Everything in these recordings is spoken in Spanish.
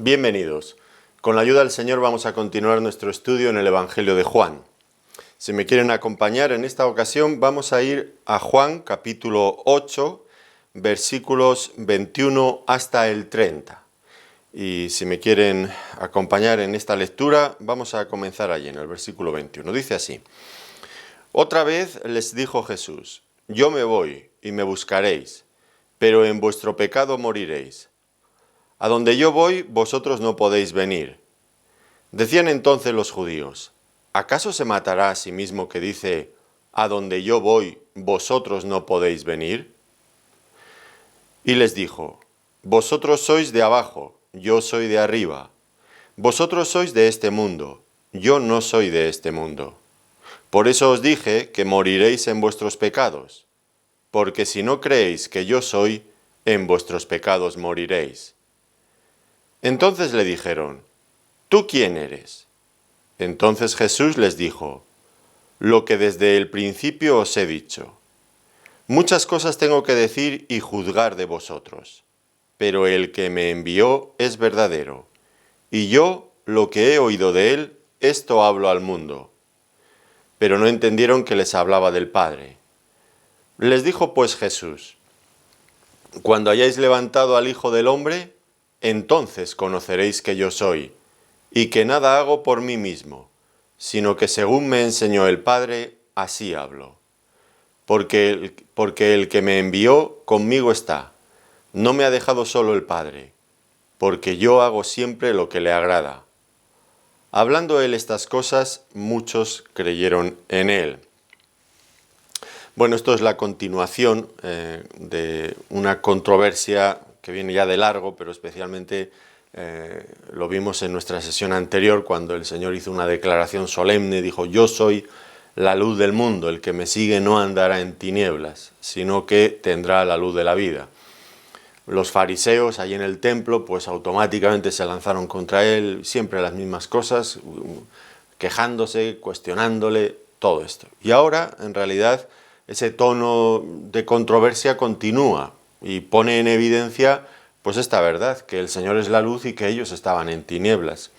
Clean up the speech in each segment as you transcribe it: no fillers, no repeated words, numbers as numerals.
Bienvenidos. Con la ayuda del Señor vamos a continuar nuestro estudio en el Evangelio de Juan. Si me quieren acompañar en esta ocasión, vamos a ir a Juan capítulo 8, versículos 21 hasta el 30. Y si me quieren acompañar en esta lectura, vamos a comenzar allí en el versículo 21. Dice así: Otra vez les dijo Jesús: Yo me voy y me buscaréis, pero en vuestro pecado moriréis. A donde yo voy, vosotros no podéis venir. Decían entonces los judíos: ¿acaso se matará a sí mismo que dice: a donde yo voy, vosotros no podéis venir? Y les dijo: vosotros sois de abajo, yo soy de arriba. Vosotros sois de este mundo, yo no soy de este mundo. Por eso os dije que moriréis en vuestros pecados, porque si no creéis que yo soy, en vuestros pecados moriréis. Entonces le dijeron: ¿tú quién eres? Entonces Jesús les dijo: lo que desde el principio os he dicho. Muchas cosas tengo que decir y juzgar de vosotros, pero el que me envió es verdadero, y yo, lo que he oído de él, esto hablo al mundo. Pero no entendieron que les hablaba del Padre. Les dijo pues Jesús: cuando hayáis levantado al Hijo del Hombre, entonces conoceréis que yo soy, y que nada hago por mí mismo, sino que según me enseñó el Padre, así hablo. Porque el que me envió conmigo está, no me ha dejado solo el Padre, porque yo hago siempre lo que le agrada. Hablando él estas cosas, muchos creyeron en él. Bueno, esto es la continuación de una controversia que viene ya de largo, pero especialmente lo vimos en nuestra sesión anterior cuando el Señor hizo una declaración solemne, dijo: yo soy la luz del mundo, el que me sigue no andará en tinieblas, sino que tendrá la luz de la vida. Los fariseos allí en el templo pues automáticamente se lanzaron contra él, siempre las mismas cosas, quejándose, cuestionándole, todo esto. Y ahora, en realidad, ese tono de controversia continúa y pone en evidencia pues esta verdad, que el Señor es la luz y que ellos estaban en tinieblas.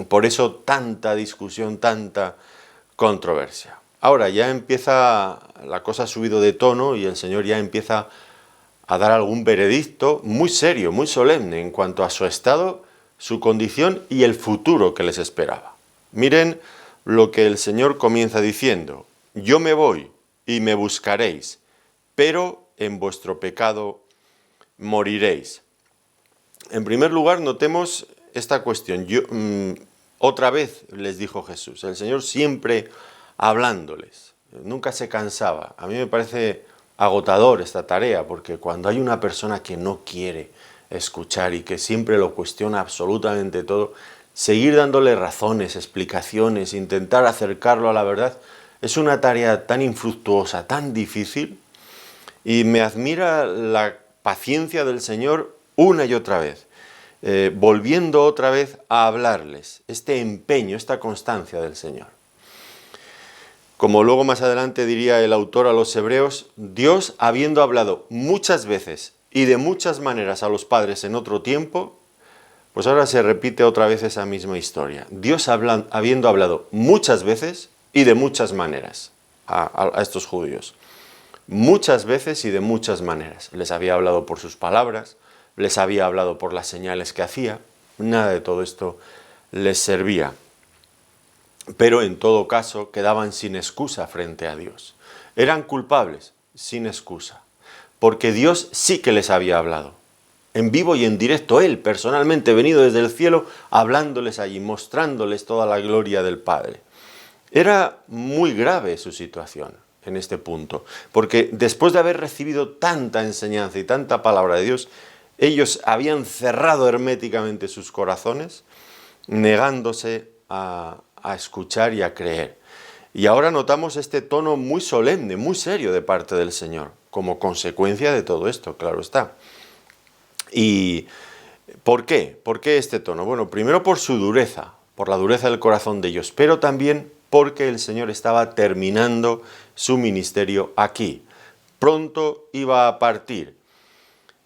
Por eso tanta discusión, tanta controversia. Ahora ya empieza, la cosa ha subido de tono y el Señor ya empieza a dar algún veredicto muy serio, muy solemne en cuanto a su estado, su condición y el futuro que les esperaba. Miren lo que el Señor comienza diciendo: yo me voy y me buscaréis, pero en vuestro pecado moriréis. En primer lugar, notemos esta cuestión. Otra vez les dijo Jesús, el Señor siempre hablándoles, nunca se cansaba. A mí me parece agotador esta tarea, porque cuando hay una persona que no quiere escuchar y que siempre lo cuestiona absolutamente todo, seguir dándole razones, explicaciones, intentar acercarlo a la verdad, es una tarea tan infructuosa, tan difícil, y me admira la paciencia del Señor una y otra vez, volviendo otra vez a hablarles, este empeño, esta constancia del Señor. Como luego más adelante diría el autor a los Hebreos, Dios, habiendo hablado muchas veces y de muchas maneras a los padres en otro tiempo, pues ahora se repite otra vez esa misma historia. Dios habiendo hablado muchas veces y de muchas maneras a estos judíos. Muchas veces y de muchas maneras. Les había hablado por sus palabras, les había hablado por las señales que hacía, nada de todo esto les servía. Pero en todo caso quedaban sin excusa frente a Dios. Eran culpables, sin excusa, porque Dios sí que les había hablado. En vivo y en directo, Él personalmente venido desde el cielo, hablándoles allí, mostrándoles toda la gloria del Padre. Era muy grave su situación en este punto, porque después de haber recibido tanta enseñanza y tanta palabra de Dios, ellos habían cerrado herméticamente sus corazones, negándose a escuchar y a creer. Y ahora notamos este tono muy solemne, muy serio de parte del Señor, como consecuencia de todo esto, claro está. ¿Y por qué? ¿Por qué este tono? Bueno, primero por su dureza, por la dureza del corazón de ellos, pero también porque el Señor estaba terminando su ministerio aquí. Pronto iba a partir.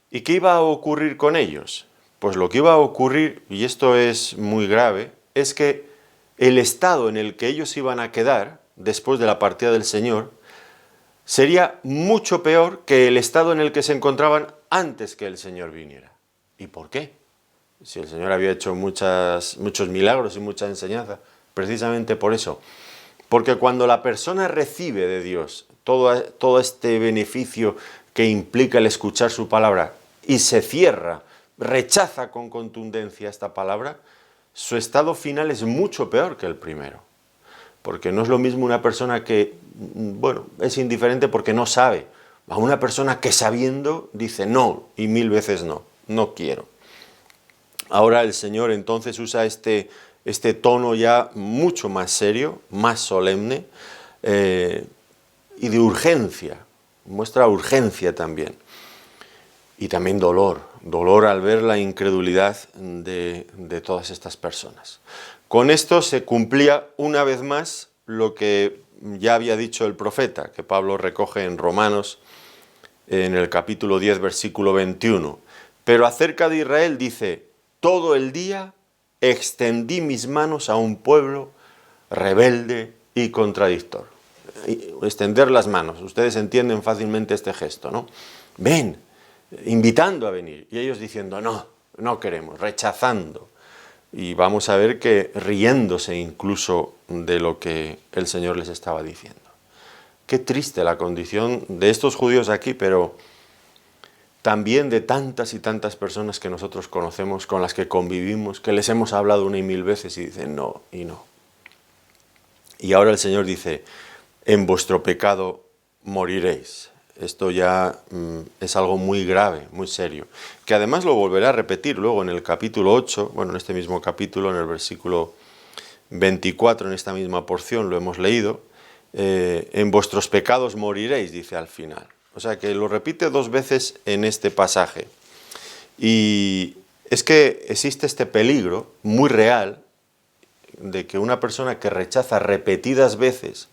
¿Y qué iba a ocurrir con ellos? Pues lo que iba a ocurrir, y esto es muy grave, es que el estado en el que ellos iban a quedar después de la partida del Señor sería mucho peor que el estado en el que se encontraban antes que el Señor viniera. ¿Y por qué? Si el Señor había hecho muchos milagros y mucha enseñanza, precisamente por eso. Porque cuando la persona recibe de Dios todo este beneficio que implica el escuchar su palabra y se cierra, rechaza con contundencia esta palabra, su estado final es mucho peor que el primero. Porque no es lo mismo una persona que, bueno, es indiferente porque no sabe, a una persona que sabiendo dice no y 1000 veces no, no quiero. Ahora el Señor entonces usa este tono ya mucho más serio, más solemne y de urgencia, muestra urgencia también. Y también dolor al ver la incredulidad de todas estas personas. Con esto se cumplía una vez más lo que ya había dicho el profeta, que Pablo recoge en Romanos, en el capítulo 10, versículo 21. Pero acerca de Israel dice, todo el día extendí mis manos a un pueblo rebelde y contradictor. Extender las manos, ustedes entienden fácilmente este gesto, ¿no? Ven, invitando a venir, y ellos diciendo, no, no queremos, rechazando. Y vamos a ver que riéndose incluso de lo que el Señor les estaba diciendo. Qué triste la condición de estos judíos aquí, pero también de tantas y tantas personas que nosotros conocemos, con las que convivimos, que les hemos hablado 1 y 1000 veces y dicen no y no. Y ahora el Señor dice, en vuestro pecado moriréis. Esto ya es algo muy grave, muy serio, que además lo volverá a repetir luego en el capítulo 8, bueno, en este mismo capítulo, en el versículo 24, en esta misma porción, lo hemos leído, en vuestros pecados moriréis, dice al final. O sea que lo repite 2 veces en este pasaje. Y es que existe este peligro muy real de que una persona que rechaza repetidas veces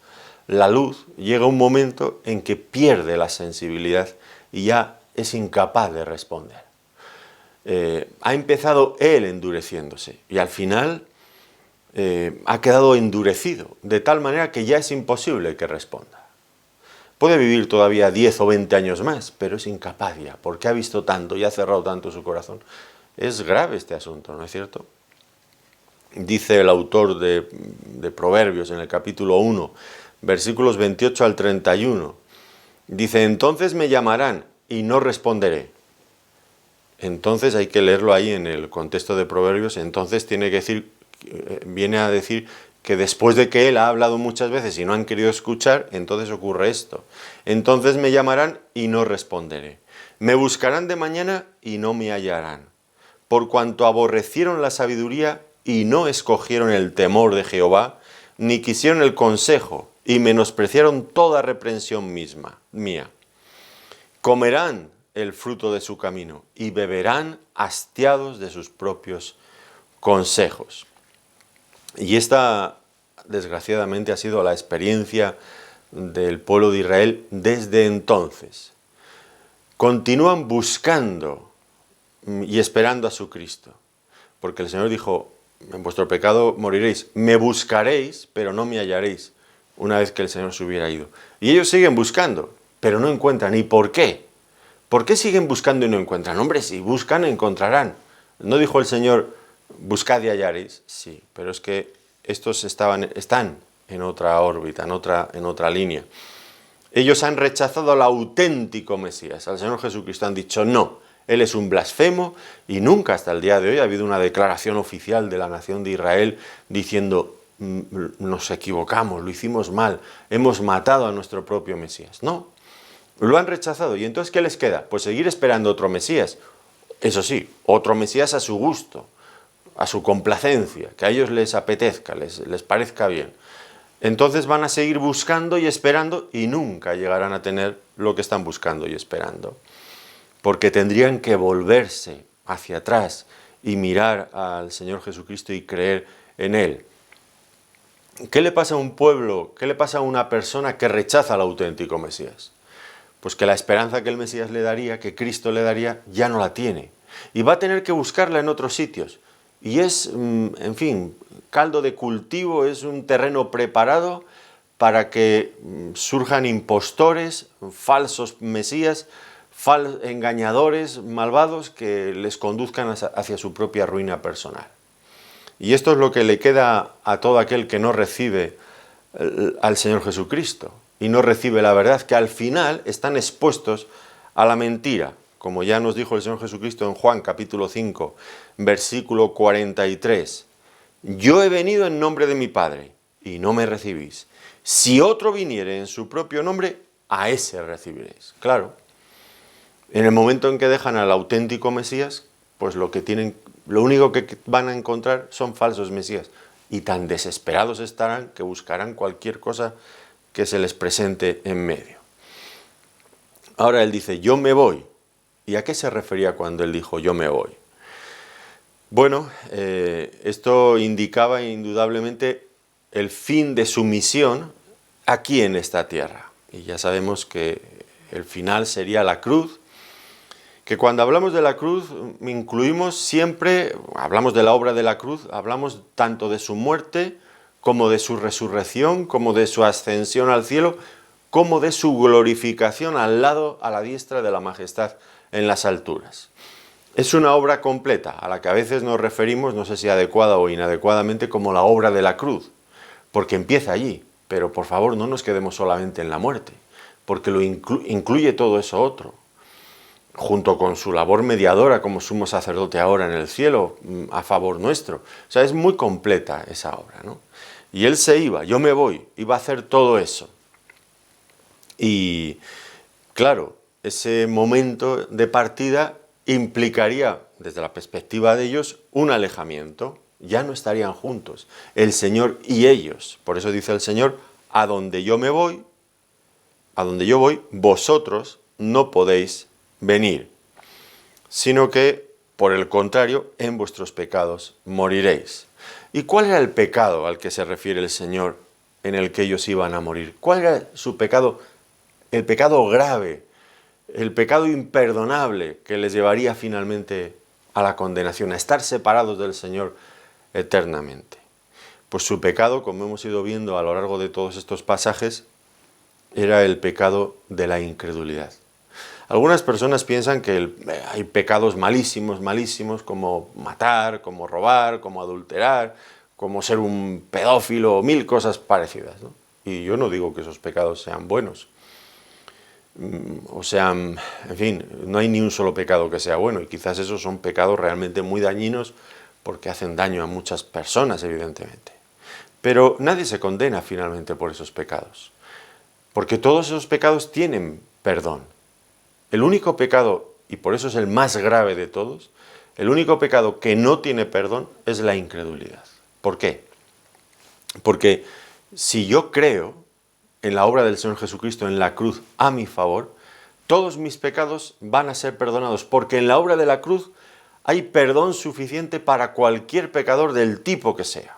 la luz, llega un momento en que pierde la sensibilidad y ya es incapaz de responder. Ha empezado él endureciéndose y al final ha quedado endurecido, de tal manera que ya es imposible que responda. Puede vivir todavía 10 o 20 años más, pero es incapaz ya, porque ha visto tanto y ha cerrado tanto su corazón. Es grave este asunto, ¿no es cierto? Dice el autor de Proverbios en el capítulo 1, versículos 28 al 31, dice, entonces me llamarán y no responderé. Entonces hay que leerlo ahí en el contexto de Proverbios, entonces tiene que decir, viene a decir que después de que él ha hablado muchas veces y no han querido escuchar, entonces ocurre esto. Entonces me llamarán y no responderé. Me buscarán de mañana y no me hallarán. Por cuanto aborrecieron la sabiduría y no escogieron el temor de Jehová, ni quisieron el consejo, y menospreciaron toda reprensión mía. Comerán el fruto de su camino, y beberán hastiados de sus propios consejos. Y esta, desgraciadamente, ha sido la experiencia del pueblo de Israel desde entonces. Continúan buscando y esperando a su Cristo, porque el Señor dijo, en vuestro pecado moriréis, me buscaréis, pero no me hallaréis, una vez que el Señor se hubiera ido. Y ellos siguen buscando, pero no encuentran. ¿Y por qué? ¿Por qué siguen buscando y no encuentran? Hombre, si buscan, encontrarán. ¿No dijo el Señor, buscad y hallaréis? Sí, pero es que estos están en otra órbita, en otra línea. Ellos han rechazado al auténtico Mesías, al Señor Jesucristo. Han dicho, no, Él es un blasfemo, y nunca hasta el día de hoy ha habido una declaración oficial de la nación de Israel diciendo, nos equivocamos, lo hicimos mal, hemos matado a nuestro propio Mesías. No, lo han rechazado. ¿Y entonces qué les queda? Pues seguir esperando otro Mesías. Eso sí, otro Mesías a su gusto, a su complacencia, que a ellos les apetezca, les parezca bien. Entonces van a seguir buscando y esperando y nunca llegarán a tener lo que están buscando y esperando. Porque tendrían que volverse hacia atrás y mirar al Señor Jesucristo y creer en Él. ¿Qué le pasa a un pueblo, qué le pasa a una persona que rechaza al auténtico Mesías? Pues que la esperanza que el Mesías le daría, que Cristo le daría, ya no la tiene. y va a tener que buscarla en otros sitios. Y es, en fin, caldo de cultivo, es un terreno preparado para que surjan impostores, falsos mesías, engañadores, malvados, que les conduzcan hacia su propia ruina personal. Y esto es lo que le queda a todo aquel que no recibe al Señor Jesucristo y no recibe la verdad, que al final están expuestos a la mentira, como ya nos dijo el Señor Jesucristo en Juan capítulo 5, versículo 43. Yo he venido en nombre de mi Padre y no me recibís. Si otro viniere en su propio nombre, a ese recibiréis. Claro, en el momento en que dejan al auténtico Mesías, pues lo único que van a encontrar son falsos mesías. Y tan desesperados estarán que buscarán cualquier cosa que se les presente en medio. Ahora él dice, yo me voy. ¿Y a qué se refería cuando él dijo, yo me voy? Bueno, esto indicaba indudablemente el fin de su misión aquí en esta tierra. Y ya sabemos que el final sería la cruz, que cuando hablamos de la cruz incluimos siempre, hablamos de la obra de la cruz, hablamos tanto de su muerte como de su resurrección, como de su ascensión al cielo, como de su glorificación al lado, a la diestra de la majestad en las alturas. Es una obra completa, a la que a veces nos referimos, no sé si adecuada o inadecuadamente, como la obra de la cruz, porque empieza allí, pero por favor no nos quedemos solamente en la muerte, porque lo incluye todo eso otro, junto con su labor mediadora como sumo sacerdote ahora en el cielo, a favor nuestro. O sea, es muy completa esa obra, ¿no? Y él se iba, yo me voy, iba a hacer todo eso. Y claro, ese momento de partida implicaría, desde la perspectiva de ellos, un alejamiento. Ya no estarían juntos, el Señor y ellos. Por eso dice el Señor, a donde yo voy, vosotros no podéis venir, sino que, por el contrario, en vuestros pecados moriréis. ¿Y cuál era el pecado al que se refiere el Señor en el que ellos iban a morir? ¿Cuál era su pecado? El pecado grave, el pecado imperdonable que les llevaría finalmente a la condenación, a estar separados del Señor eternamente. Pues su pecado, como hemos ido viendo a lo largo de todos estos pasajes, era el pecado de la incredulidad. Algunas personas piensan que hay pecados malísimos, como matar, como robar, como adulterar, como ser un pedófilo, mil cosas parecidas, ¿no? Y yo no digo que esos pecados sean buenos. O sean, en fin, no hay ni un solo pecado que sea bueno, y quizás esos son pecados realmente muy dañinos porque hacen daño a muchas personas, evidentemente. Pero nadie se condena finalmente por esos pecados, porque todos esos pecados tienen perdón. El único pecado, y por eso es el más grave de todos, el único pecado que no tiene perdón es la incredulidad. ¿Por qué? Porque si yo creo en la obra del Señor Jesucristo en la cruz a mi favor, todos mis pecados van a ser perdonados, porque en la obra de la cruz hay perdón suficiente para cualquier pecador del tipo que sea.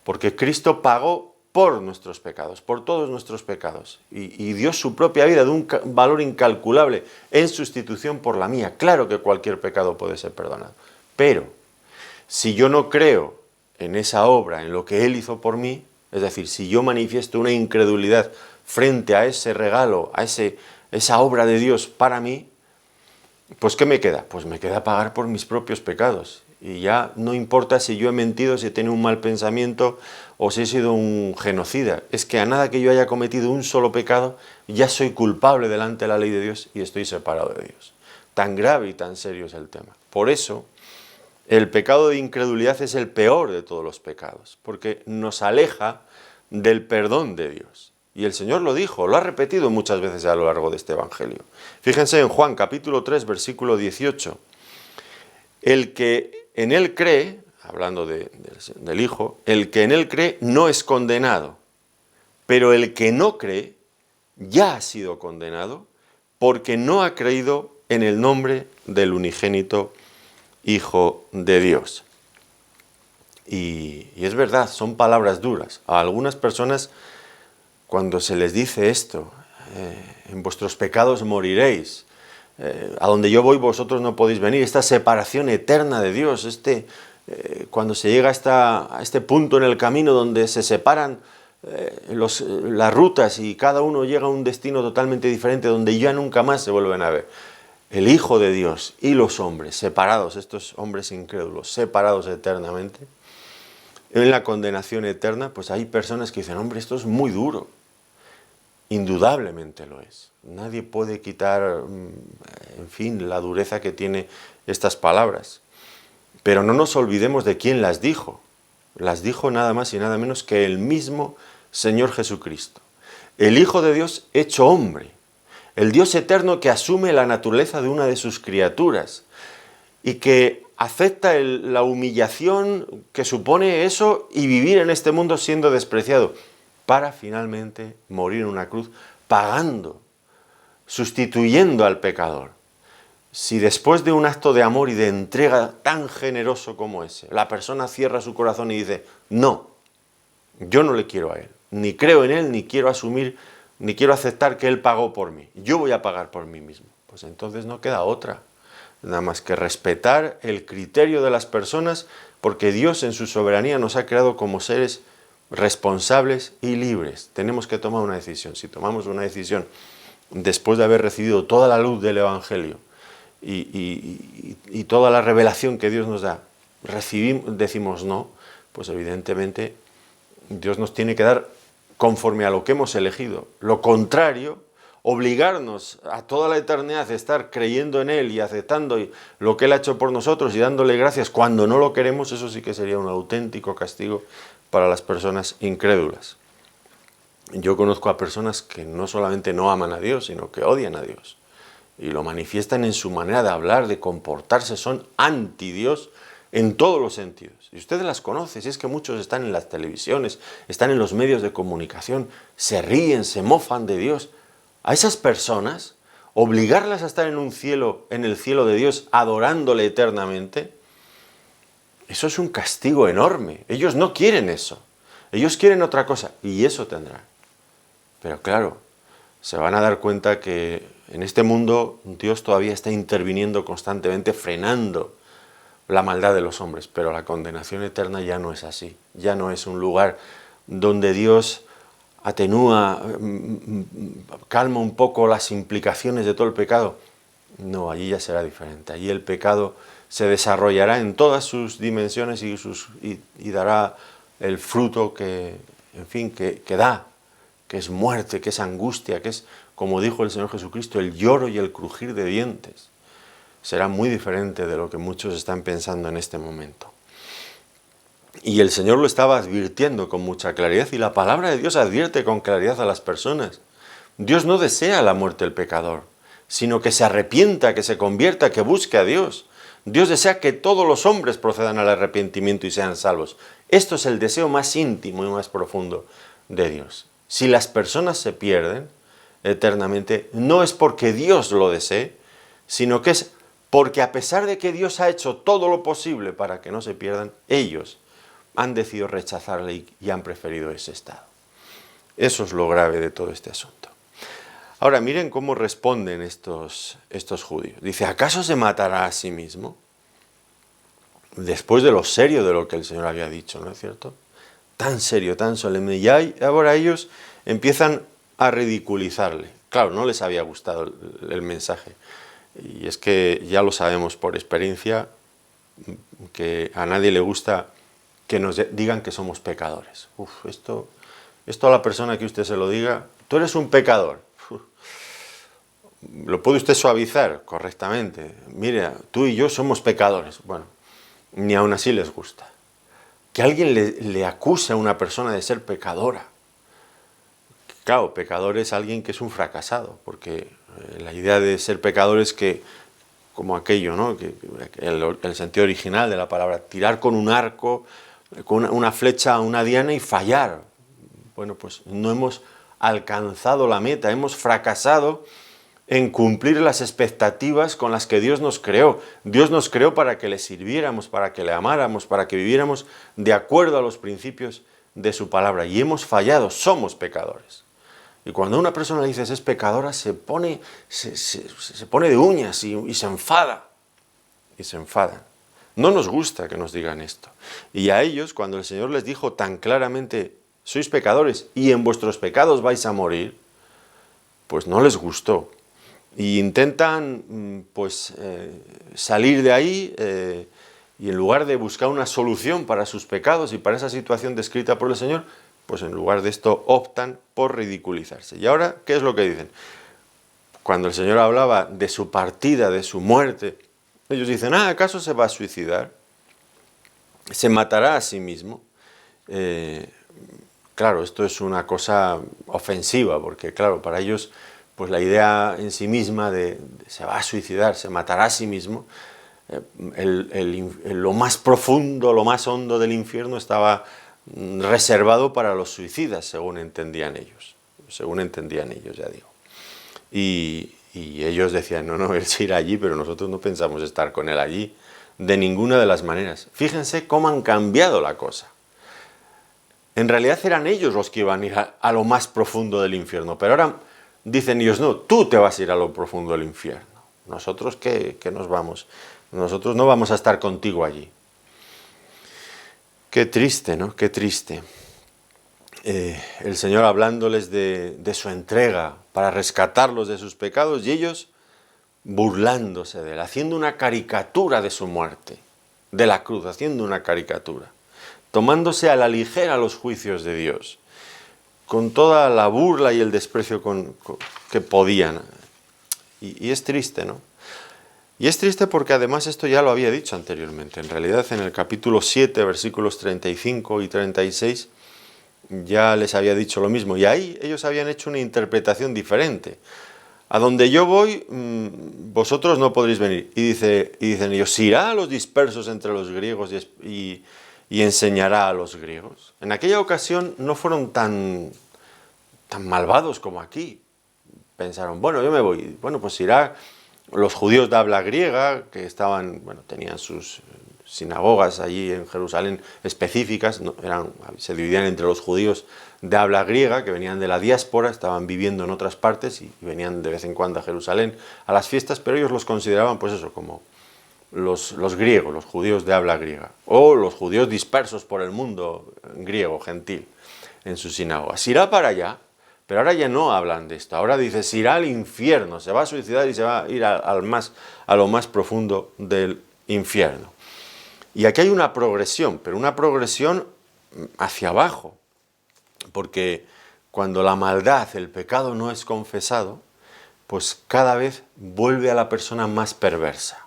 Porque Cristo pagó por nuestros pecados, por todos nuestros pecados, y dio su propia vida de un valor incalculable en sustitución por la mía. Claro que cualquier pecado puede ser perdonado, pero si yo no creo en esa obra, en lo que Él hizo por mí, es decir, si yo manifiesto una incredulidad frente a ese regalo, a esa obra de Dios para mí, pues ¿qué me queda? Pues me queda pagar por mis propios pecados. Y ya no importa si yo he mentido, si he tenido un mal pensamiento o si he sido un genocida. Es que a nada que yo haya cometido un solo pecado, ya soy culpable delante de la ley de Dios y estoy separado de Dios. Tan grave y tan serio es el tema. Por eso, el pecado de incredulidad es el peor de todos los pecados, porque nos aleja del perdón de Dios. Y el Señor lo dijo, lo ha repetido muchas veces a lo largo de este Evangelio. Fíjense en Juan capítulo 3, versículo 18. El que en Él cree, hablando del Hijo, el que en Él cree no es condenado, pero el que no cree ya ha sido condenado porque no ha creído en el nombre del unigénito Hijo de Dios. Y es verdad, son palabras duras. A algunas personas, cuando se les dice esto, en vuestros pecados moriréis, a donde yo voy vosotros no podéis venir, esta separación eterna de Dios, cuando se llega a este punto en el camino donde se separan las rutas y cada uno llega a un destino totalmente diferente, donde ya nunca más se vuelven a ver. El Hijo de Dios y los hombres, separados, estos hombres incrédulos, separados eternamente, en la condenación eterna, pues hay personas que dicen, hombre, esto es muy duro. Indudablemente lo es. Nadie puede quitar, en fin, la dureza que tiene estas palabras. Pero no nos olvidemos de quién las dijo. Las dijo nada más y nada menos que el mismo Señor Jesucristo. El Hijo de Dios hecho hombre. El Dios eterno que asume la naturaleza de una de sus criaturas y que acepta la humillación que supone eso y vivir en este mundo siendo despreciado, para finalmente morir en una cruz, pagando, sustituyendo al pecador. Si después de un acto de amor y de entrega tan generoso como ese, la persona cierra su corazón y dice, no, yo no le quiero a él, ni creo en él, ni quiero asumir, ni quiero aceptar que él pagó por mí, yo voy a pagar por mí mismo, pues entonces no queda otra, nada más que respetar el criterio de las personas, porque Dios en su soberanía nos ha creado como seres responsables y libres. Tenemos que tomar una decisión. Si tomamos una decisión después de haber recibido toda la luz del Evangelio y toda la revelación que Dios nos da, decimos no, pues evidentemente Dios nos tiene que dar conforme a lo que hemos elegido. Lo contrario, obligarnos a toda la eternidad a estar creyendo en Él y aceptando lo que Él ha hecho por nosotros y dándole gracias cuando no lo queremos, eso sí que sería un auténtico castigo para las personas incrédulas. Yo conozco a personas que no solamente no aman a Dios, sino que odian a Dios. Y lo manifiestan en su manera de hablar, de comportarse, son anti-Dios en todos los sentidos. Y ustedes las conocen, si es que muchos están en las televisiones, están en los medios de comunicación, se ríen, se mofan de Dios. A esas personas, obligarlas a estar en el cielo de Dios, adorándole eternamente, eso es un castigo enorme. Ellos no quieren eso. Ellos quieren otra cosa y eso tendrán. Pero claro, se van a dar cuenta que en este mundo Dios todavía está interviniendo constantemente, frenando la maldad de los hombres. Pero la condenación eterna ya no es así. Ya no es un lugar donde Dios atenúa, calma un poco las implicaciones de todo el pecado. No, allí ya será diferente. Allí el pecado se desarrollará en todas sus dimensiones y dará el fruto que da, que es muerte, que es angustia, que es, como dijo el Señor Jesucristo, el lloro y el crujir de dientes. Será muy diferente de lo que muchos están pensando en este momento. Y el Señor lo estaba advirtiendo con mucha claridad, y la palabra de Dios advierte con claridad a las personas. Dios no desea la muerte del pecador, sino que se arrepienta, que se convierta, que busque a Dios. Dios desea que todos los hombres procedan al arrepentimiento y sean salvos. Esto es el deseo más íntimo y más profundo de Dios. Si las personas se pierden eternamente, no es porque Dios lo desee, sino que es porque a pesar de que Dios ha hecho todo lo posible para que no se pierdan, ellos han decidido rechazarle y han preferido ese estado. Eso es lo grave de todo este asunto. Ahora miren cómo responden estos judíos. Dice, ¿acaso se matará a sí mismo? Después de lo serio de lo que el Señor había dicho, ¿no es cierto? Tan serio, tan solemne. Y ahora ellos empiezan a ridiculizarle. Claro, no les había gustado el mensaje. Y es que ya lo sabemos por experiencia, que a nadie le gusta que nos digan que somos pecadores. Esto a la persona que usted se lo diga, tú eres un pecador. ¿Lo puede usted suavizar correctamente? Mira, tú y yo somos pecadores. Bueno, ni aún así les gusta. Que alguien le acuse a una persona de ser pecadora. Claro, pecador es alguien que es un fracasado, porque la idea de ser pecador es que, como aquello, ¿no? Que el sentido original de la palabra, tirar con un arco, con una flecha a una diana y fallar. Bueno, pues no hemos alcanzado la meta, hemos fracasado en cumplir las expectativas con las que Dios nos creó. Dios nos creó para que le sirviéramos, para que le amáramos, para que viviéramos de acuerdo a los principios de su palabra. Y hemos fallado, somos pecadores. Y cuando una persona le dices es pecadora, se pone de uñas y se enfada. Y se enfadan. No nos gusta que nos digan esto. Y a ellos, cuando el Señor les dijo tan claramente, sois pecadores y en vuestros pecados vais a morir, pues no les gustó. Y intentan salir de ahí y en lugar de buscar una solución para sus pecados y para esa situación descrita por el Señor, pues en lugar de esto optan por ridiculizarse. Y ahora, ¿qué es lo que dicen? Cuando el Señor hablaba de su partida, de su muerte, ellos dicen, ¿acaso se va a suicidar? ¿Se matará a sí mismo? Claro, esto es una cosa ofensiva, porque claro, para ellos pues la idea en sí misma de se va a suicidar, se matará a sí mismo, lo más profundo, lo más hondo del infierno estaba reservado para los suicidas, según entendían ellos, ya digo. Y ellos decían, no, él se irá allí, pero nosotros no pensamos estar con él allí, de ninguna de las maneras. Fíjense cómo han cambiado la cosa. En realidad eran ellos los que iban a ir a lo más profundo del infierno, pero ahora dicen ellos, no, tú te vas a ir a lo profundo del infierno. Nosotros, ¿qué nos vamos? Nosotros no vamos a estar contigo allí. Qué triste, ¿no? Qué triste. El Señor hablándoles de su entrega para rescatarlos de sus pecados y ellos burlándose de él, haciendo una caricatura de su muerte, de la cruz, haciendo una caricatura, tomándose a la ligera los juicios de Dios, con toda la burla y el desprecio que podían. Y es triste, ¿no? Y es triste porque además esto ya lo había dicho anteriormente. En realidad en el capítulo 7, versículos 35 y 36, ya les había dicho lo mismo. Y ahí ellos habían hecho una interpretación diferente. A donde yo voy, vosotros no podréis venir. Y dicen ellos, irá a los dispersos entre los griegos y enseñará a los griegos. En aquella ocasión no fueron tan malvados como aquí. Pensaron, bueno, yo me voy. Bueno, pues irá los judíos de habla griega, que tenían sus sinagogas allí en Jerusalén específicas, se dividían entre los judíos de habla griega, que venían de la diáspora, estaban viviendo en otras partes y venían de vez en cuando a Jerusalén a las fiestas, pero ellos los consideraban pues eso, como los griegos, los judíos de habla griega, o los judíos dispersos por el mundo griego, gentil, en sus sinagogas. Irá para allá, pero ahora ya no hablan de esto, ahora dice, se irá al infierno, se va a suicidar y se va a ir a lo más profundo del infierno. Y aquí hay una progresión, pero una progresión hacia abajo, porque cuando la maldad, el pecado no es confesado, pues cada vez vuelve a la persona más perversa.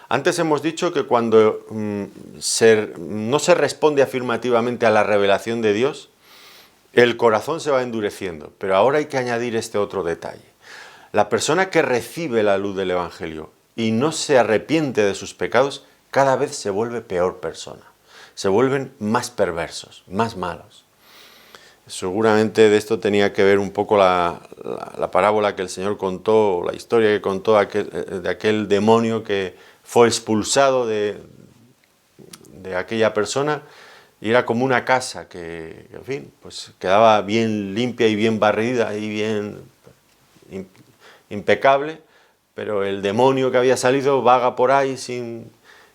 Antes hemos dicho que cuando no se responde afirmativamente a la revelación de Dios, el corazón se va endureciendo, pero ahora hay que añadir este otro detalle. La persona que recibe la luz del Evangelio y no se arrepiente de sus pecados, cada vez se vuelve peor persona. Se vuelven más perversos, más malos. Seguramente de esto tenía que ver un poco la parábola que el Señor contó, la historia que contó de aquel demonio que fue expulsado de aquella persona. Y era como una casa que, en fin, pues quedaba bien limpia y bien barrida y bien impecable, pero el demonio que había salido vaga por ahí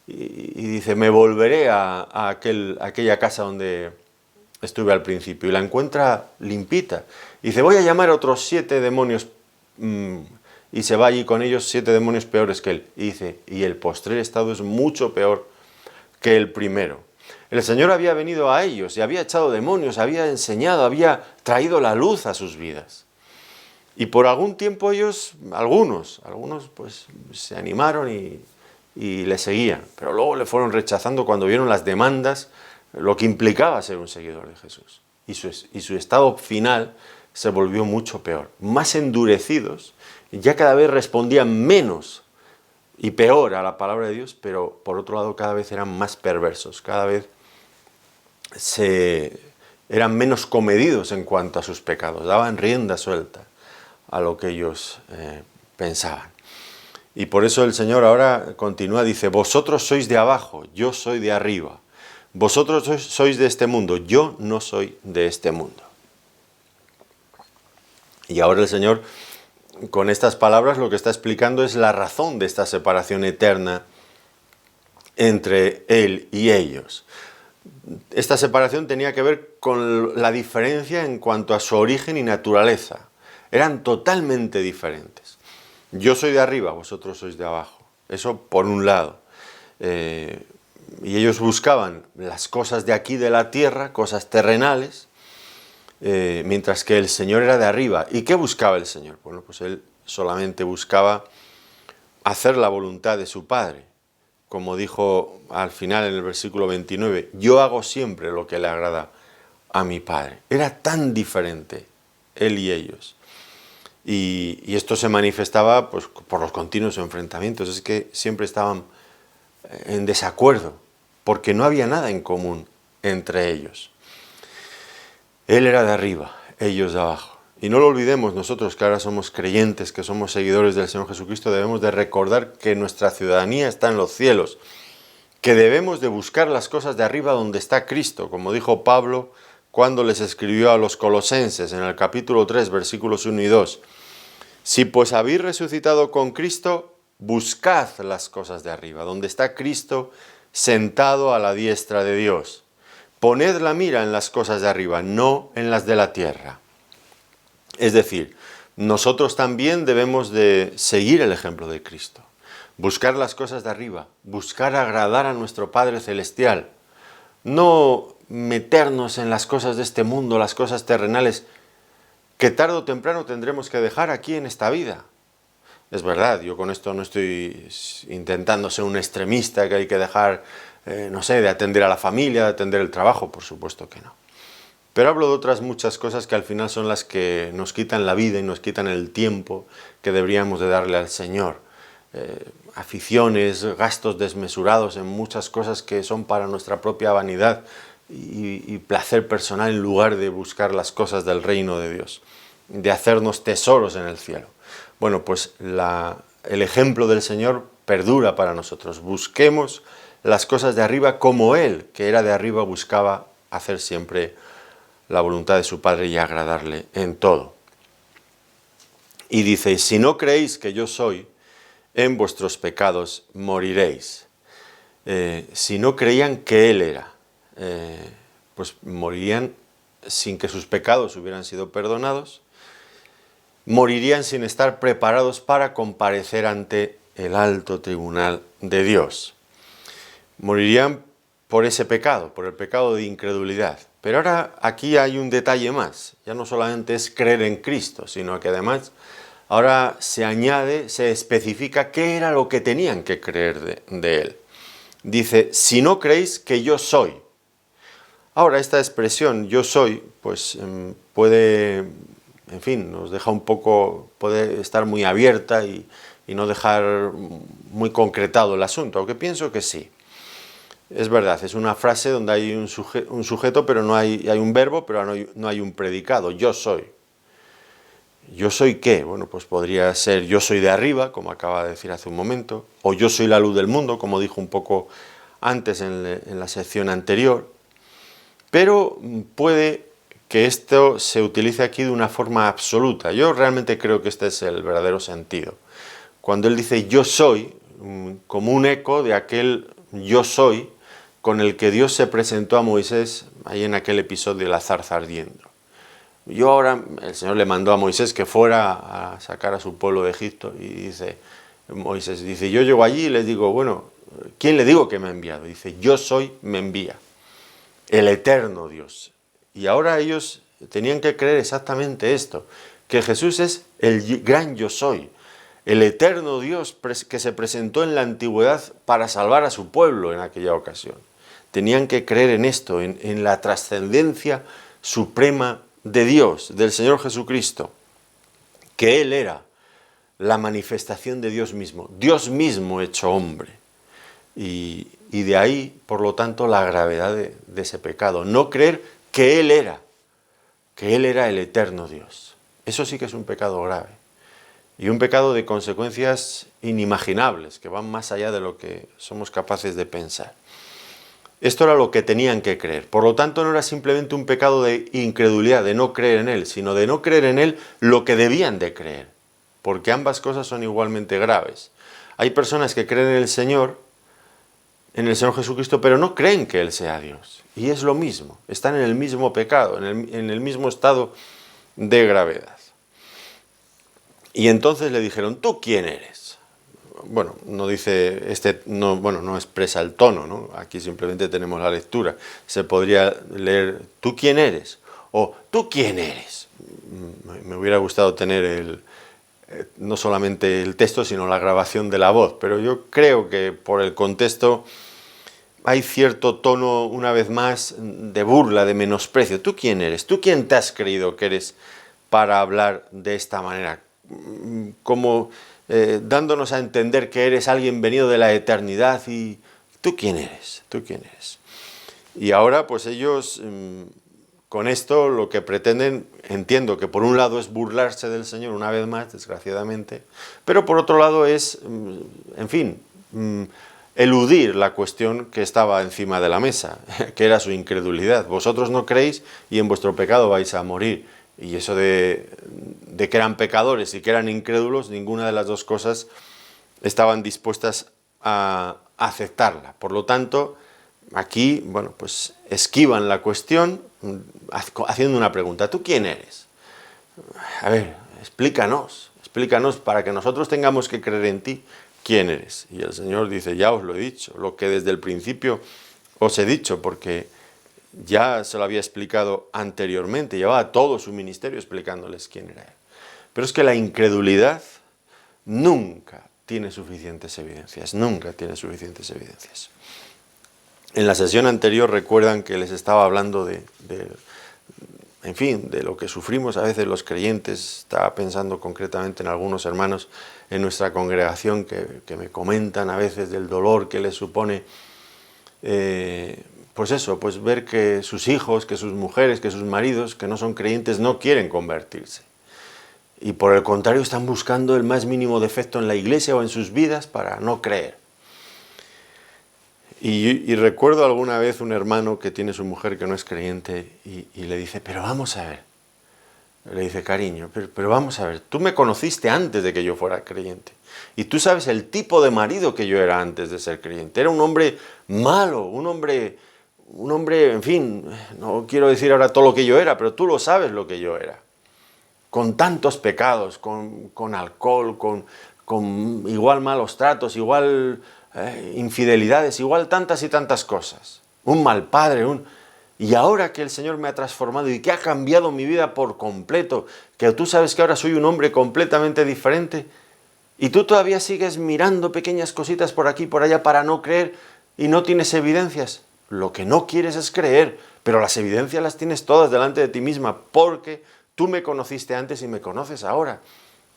y dice, me volveré a aquella casa donde estuve al principio, y la encuentra limpita. Y dice, voy a llamar a otros 7 demonios, y se va allí con ellos 7 demonios peores que él. Y dice, y el postrer estado es mucho peor que el primero. El Señor había venido a ellos y había echado demonios, había enseñado, había traído la luz a sus vidas. Y por algún tiempo ellos, algunos pues se animaron y le seguían, pero luego le fueron rechazando cuando vieron las demandas, lo que implicaba ser un seguidor de Jesús. Y su estado final se volvió mucho peor, más endurecidos, ya cada vez respondían menos y peor a la palabra de Dios, pero por otro lado cada vez eran más perversos, cada vez eran menos comedidos en cuanto a sus pecados, daban rienda suelta a lo que ellos pensaban. Y por eso el Señor ahora continúa, dice, vosotros sois de abajo, yo soy de arriba. Vosotros sois de este mundo, yo no soy de este mundo. Y ahora el Señor, con estas palabras, lo que está explicando es la razón de esta separación eterna entre Él y ellos. Esta separación tenía que ver con la diferencia en cuanto a su origen y naturaleza. Eran totalmente diferentes. Yo soy de arriba, vosotros sois de abajo. Eso por un lado. Y ellos buscaban las cosas de aquí de la tierra, cosas terrenales, mientras que el Señor era de arriba. ¿Y qué buscaba el Señor? Bueno, pues Él solamente buscaba hacer la voluntad de su Padre. Como dijo al final en el versículo 29, yo hago siempre lo que le agrada a mi Padre. Era tan diferente Él y ellos. Y esto se manifestaba pues, por los continuos enfrentamientos. Es que siempre estaban en desacuerdo, porque no había nada en común entre ellos. Él era de arriba, ellos de abajo. Y no lo olvidemos nosotros que ahora somos creyentes, que somos seguidores del Señor Jesucristo, debemos de recordar que nuestra ciudadanía está en los cielos, que debemos de buscar las cosas de arriba donde está Cristo, como dijo Pablo cuando les escribió a los colosenses en el capítulo 3, versículos 1 y 2. Si pues habéis resucitado con Cristo, buscad las cosas de arriba, donde está Cristo sentado a la diestra de Dios. Poned la mira en las cosas de arriba, no en las de la tierra. Es decir, nosotros también debemos de seguir el ejemplo de Cristo. Buscar las cosas de arriba, buscar agradar a nuestro Padre Celestial. No meternos en las cosas de este mundo, las cosas terrenales, que tarde o temprano tendremos que dejar aquí en esta vida. Es verdad, yo con esto no estoy intentando ser un extremista, que hay que dejar, no sé, de atender a la familia, de atender el trabajo, por supuesto que no. Pero hablo de otras muchas cosas que al final son las que nos quitan la vida y nos quitan el tiempo que deberíamos de darle al Señor. Aficiones, gastos desmesurados en muchas cosas que son para nuestra propia vanidad y placer personal en lugar de buscar las cosas del reino de Dios, de hacernos tesoros en el cielo. Bueno, pues el ejemplo del Señor perdura para nosotros. Busquemos las cosas de arriba como Él, que era de arriba, buscaba hacer siempre la voluntad de su Padre y agradarle en todo. Y dice, si no creéis que yo soy, en vuestros pecados moriréis. Si no creían que Él era, pues morirían sin que sus pecados hubieran sido perdonados, morirían sin estar preparados para comparecer ante el alto tribunal de Dios. Morirían por ese pecado, por el pecado de incredulidad. Pero ahora aquí hay un detalle más. Ya no solamente es creer en Cristo, sino que además ahora se añade, se especifica qué era lo que tenían que creer de Él. Dice, si no creéis que yo soy. Ahora esta expresión, yo soy, pues puede, en fin, nos deja un poco, puede estar muy abierta y no dejar muy concretado el asunto, aunque pienso que sí. Es verdad, es una frase donde hay un sujeto, pero no hay un verbo, pero no hay un predicado, yo soy. ¿Yo soy qué? Bueno, pues podría ser yo soy de arriba, como acaba de decir hace un momento, o yo soy la luz del mundo, como dijo un poco antes en la sección anterior. Pero puede que esto se utilice aquí de una forma absoluta. Yo realmente creo que este es el verdadero sentido. Cuando él dice yo soy, como un eco de aquel yo soy con el que Dios se presentó a Moisés ahí en aquel episodio de la zarza ardiendo. Yo ahora, el Señor le mandó a Moisés que fuera a sacar a su pueblo de Egipto y dice, Moisés dice, yo llego allí y les digo, bueno, ¿quién le digo que me ha enviado? Dice, yo soy, me envía, el eterno Dios. Y ahora ellos tenían que creer exactamente esto, que Jesús es el gran yo soy, el eterno Dios que se presentó en la antigüedad para salvar a su pueblo en aquella ocasión. Tenían que creer en esto, en la trascendencia suprema de Dios, del Señor Jesucristo, que Él era la manifestación de Dios mismo hecho hombre. Y de ahí, por lo tanto, la gravedad de ese pecado. No creer que Él era el eterno Dios. Eso sí que es un pecado grave. Y un pecado de consecuencias inimaginables, que van más allá de lo que somos capaces de pensar. Esto era lo que tenían que creer. Por lo tanto, no era simplemente un pecado de incredulidad, de no creer en Él, sino de no creer en Él lo que debían de creer. Porque ambas cosas son igualmente graves. Hay personas que creen en el Señor Jesucristo, pero no creen que Él sea Dios. Y es lo mismo, están en el mismo pecado, en el mismo estado de gravedad. Y entonces le dijeron, ¿tú quién eres? Bueno, no dice, no expresa el tono, ¿no? Aquí simplemente tenemos la lectura. Se podría leer, ¿tú quién eres? O, ¿tú quién eres? Me hubiera gustado tener no solamente el texto, sino la grabación de la voz, pero yo creo que por el contexto hay cierto tono, una vez más, de burla, de menosprecio. ¿Tú quién eres? ¿Tú quién te has creído que eres para hablar de esta manera? Como dándonos a entender que eres alguien venido de la eternidad y ¿tú quién eres? ¿Tú quién eres? Y ahora pues ellos con esto lo que pretenden, entiendo que por un lado es burlarse del Señor una vez más, desgraciadamente, pero por otro lado es, en fin, eludir la cuestión que estaba encima de la mesa, que era su incredulidad. Vosotros no creéis y en vuestro pecado vais a morir. Y eso de que eran pecadores y que eran incrédulos, ninguna de las dos cosas estaban dispuestas a aceptarla. Por lo tanto, aquí, bueno, pues esquivan la cuestión haciendo una pregunta. ¿Tú quién eres? A ver, explícanos para que nosotros tengamos que creer en ti. ¿Quién eres? Y el Señor dice, ya os lo he dicho, lo que desde el principio os he dicho, porque ya se lo había explicado anteriormente, llevaba todo su ministerio explicándoles quién era Él. Pero es que la incredulidad nunca tiene suficientes evidencias, nunca tiene suficientes evidencias. En la sesión anterior recuerdan que les estaba hablando en fin, de lo que sufrimos a veces los creyentes. Estaba pensando concretamente en algunos hermanos en nuestra congregación que me comentan a veces del dolor que les supone, pues eso, pues ver que sus hijos, que sus mujeres, que sus maridos, que no son creyentes, no quieren convertirse. Y por el contrario están buscando el más mínimo defecto en la iglesia o en sus vidas para no creer. Y recuerdo alguna vez un hermano que tiene su mujer que no es creyente y le dice, pero vamos a ver, le dice, cariño, pero vamos a ver, tú me conociste antes de que yo fuera creyente y tú sabes el tipo de marido que yo era antes de ser creyente. Era un hombre malo, un hombre, en fin, no quiero decir ahora todo lo que yo era, pero tú lo sabes lo que yo era. Con tantos pecados, con alcohol, con igual malos tratos, igual infidelidades, igual tantas y tantas cosas. Un mal padre, y ahora que el Señor me ha transformado y que ha cambiado mi vida por completo, que tú sabes que ahora soy un hombre completamente diferente, y tú todavía sigues mirando pequeñas cositas por aquí y por allá para no creer y no tienes evidencias. Lo que no quieres es creer, pero las evidencias las tienes todas delante de ti misma, porque tú me conociste antes y me conoces ahora.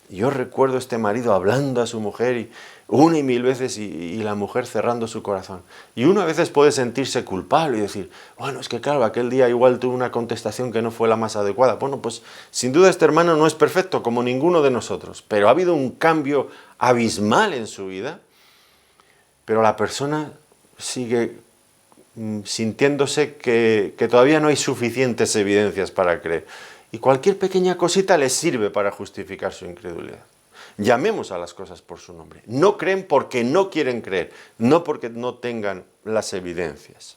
Y yo recuerdo a este marido hablando a su mujer y una y mil veces y la mujer cerrando su corazón. Y uno a veces puede sentirse culpable y decir, bueno, es que claro, aquel día igual tuve una contestación que no fue la más adecuada. Bueno, pues sin duda este hermano no es perfecto como ninguno de nosotros, pero ha habido un cambio abismal en su vida, pero la persona sigue sintiéndose que todavía no hay suficientes evidencias para creer. Y cualquier pequeña cosita les sirve para justificar su incredulidad. Llamemos a las cosas por su nombre. No creen porque no quieren creer, no porque no tengan las evidencias.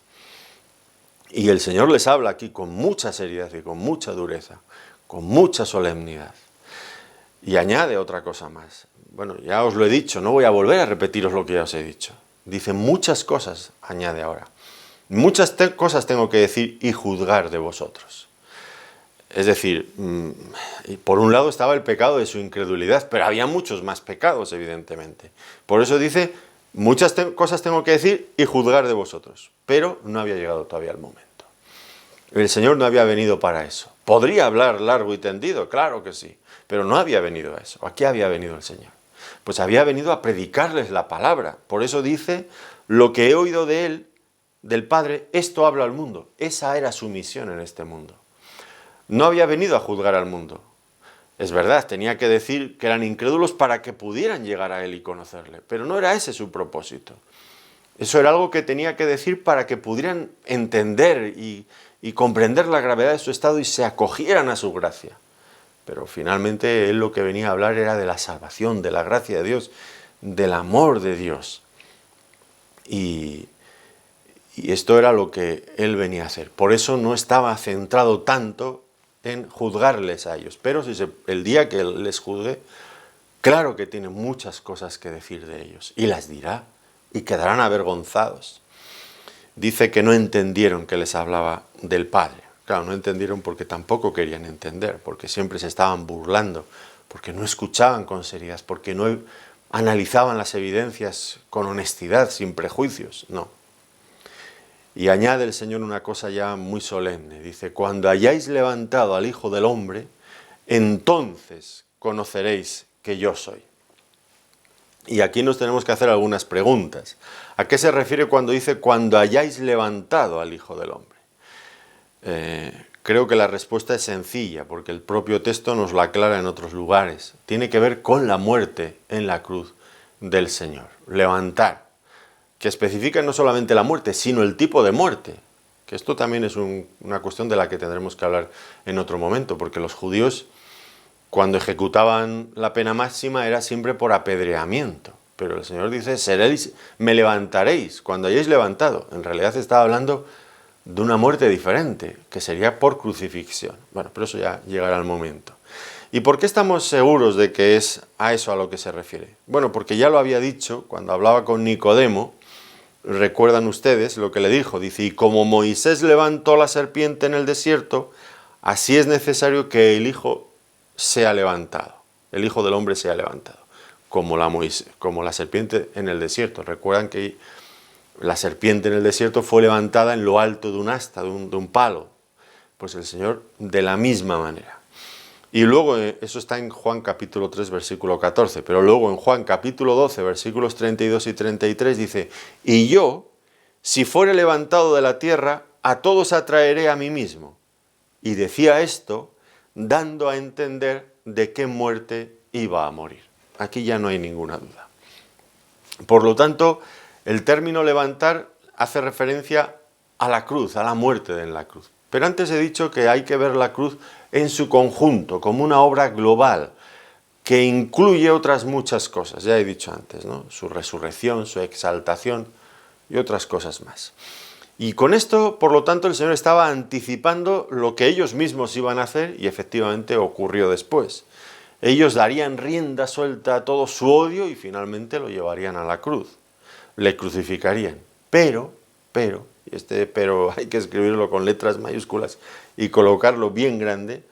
Y el Señor les habla aquí con mucha seriedad y con mucha dureza, con mucha solemnidad. Y añade otra cosa más. Bueno, ya os lo he dicho, no voy a volver a repetiros lo que ya os he dicho. Dice muchas cosas, añade ahora. Muchas cosas tengo que decir y juzgar de vosotros. Es decir, por un lado estaba el pecado de su incredulidad, pero había muchos más pecados, evidentemente. Por eso dice, muchas cosas tengo que decir y juzgar de vosotros, pero no había llegado todavía el momento. El Señor no había venido para eso. Podría hablar largo y tendido, claro que sí, pero no había venido a eso. ¿A qué había venido el Señor? Pues había venido a predicarles la palabra. Por eso dice, lo que he oído de Él, del Padre, esto habla al mundo. Esa era su misión en este mundo. No había venido a juzgar al mundo. Es verdad, tenía que decir que eran incrédulos para que pudieran llegar a Él y conocerle, pero no era ese su propósito. Eso era algo que tenía que decir para que pudieran entender y comprender la gravedad de su estado y se acogieran a su gracia. Pero finalmente él lo que venía a hablar era de la salvación, de la gracia de Dios, del amor de Dios. Y esto era lo que él venía a hacer. Por eso no estaba centrado tanto en juzgarles a ellos. Pero el día que él les juzgue, claro que tiene muchas cosas que decir de ellos. Y las dirá. Y quedarán avergonzados. Dice que no entendieron que les hablaba del Padre. Claro, no entendieron porque tampoco querían entender, porque siempre se estaban burlando, porque no escuchaban con seriedad, porque no analizaban las evidencias con honestidad, sin prejuicios, no. Y añade el Señor una cosa ya muy solemne, dice, cuando hayáis levantado al Hijo del Hombre, entonces conoceréis que yo soy. Y aquí nos tenemos que hacer algunas preguntas. ¿A qué se refiere cuando dice cuando hayáis levantado al Hijo del Hombre? Creo que la respuesta es sencilla, porque el propio texto nos la aclara en otros lugares. Tiene que ver con la muerte en la cruz del Señor. Levantar, que especifica no solamente la muerte, sino el tipo de muerte. Que esto también es una cuestión de la que tendremos que hablar en otro momento, porque los judíos, cuando ejecutaban la pena máxima, era siempre por apedreamiento. Pero el Señor dice, me levantaréis, cuando hayáis levantado. En realidad estaba hablando de una muerte diferente, que sería por crucifixión. Bueno, pero eso ya llegará el momento. ¿Y por qué estamos seguros de que es a eso a lo que se refiere? Bueno, porque ya lo había dicho cuando hablaba con Nicodemo, recuerdan ustedes lo que le dijo, dice, y como Moisés levantó la serpiente en el desierto, así es necesario que el Hijo sea levantado, el Hijo del Hombre sea levantado, como la serpiente en el desierto. Recuerdan que la serpiente en el desierto fue levantada en lo alto de un asta, de un palo. Pues el Señor de la misma manera. Y luego, eso está en Juan capítulo 3, versículo 14, pero luego en Juan capítulo 12, versículos 32 y 33 dice, y yo, si fuere levantado de la tierra, a todos atraeré a mí mismo. Y decía esto, dando a entender de qué muerte iba a morir. Aquí ya no hay ninguna duda. Por lo tanto, el término levantar hace referencia a la cruz, a la muerte en la cruz. Pero antes he dicho que hay que ver la cruz en su conjunto, como una obra global, que incluye otras muchas cosas, ya he dicho antes, ¿no? Su resurrección, su exaltación y otras cosas más. Y con esto, por lo tanto, el Señor estaba anticipando lo que ellos mismos iban a hacer y efectivamente ocurrió después. Ellos darían rienda suelta a todo su odio y finalmente lo llevarían a la cruz. Le crucificarían. Pero, y este pero hay que escribirlo con letras mayúsculas y colocarlo bien grande,